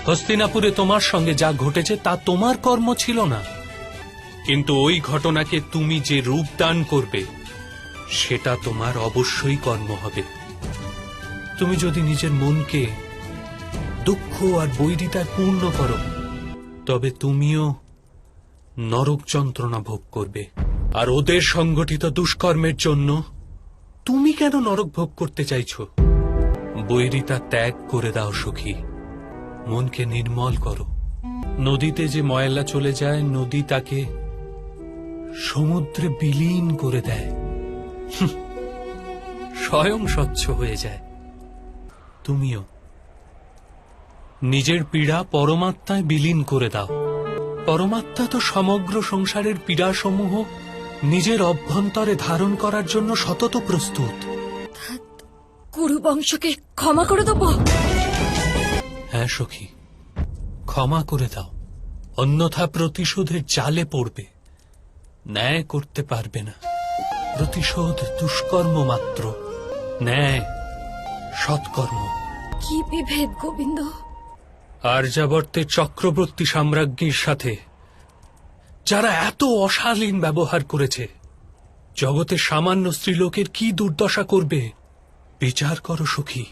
হস্তিনাপুরে তোমার সঙ্গে যা ঘটেছে তা তোমার কর্ম ছিল না, কিন্তু ওই ঘটনাকে তুমি যে রূপ দান করবে সেটা তোমার অবশ্যই কর্ম হবে। তুমি যদি নিজের মনকে দুঃখ আর বৈরিতায় পূর্ণ করো, তবে তুমিও নরক যন্ত্রণা ভোগ করবে। আর ওদের সংগঠিত দুষ্কর্মের জন্য তুমি কেন নরক ভোগ করতে চাইছো? বৈরিতা ত্যাগ করে দাও সখী, মনকে নির্মল করো। নদীতে যে ময়লা চলে যায়, নদী তাকে সমুদ্রে বিলীন করে দেয়, স্বয়ং স্বচ্ছ হয়ে যায়। তুমিও নিজের পীড়া পরমাত্মায় বিলীন করে দাও। পরমাত্মা তো সমগ্র সংসারের পীড়াসমূহ নিজের অভ্যন্তরে ধারণ করার জন্য সতত প্রস্তুত। কুরু বংশকে ক্ষমা করে দেব। হ্যাঁ সখী, ক্ষমা করে দাও, অন্যথা প্রতিশোধের জালে পড়বে, ন্যায় করতে পারবে না। প্রতিশোধ দুষ্কর্ম মাত্র, ন্যায় সৎকর্ম। কি বিভেদ গোবিন্দ! আর্যাবর্তের চক্রবর্তী সাম্রাজ্ঞীর সাথে যারা এত অশালীন ব্যবহার করেছে, জগতের সামান্য স্ত্রীলোকের কি দুর্দশা করবে বিচার করো সখী।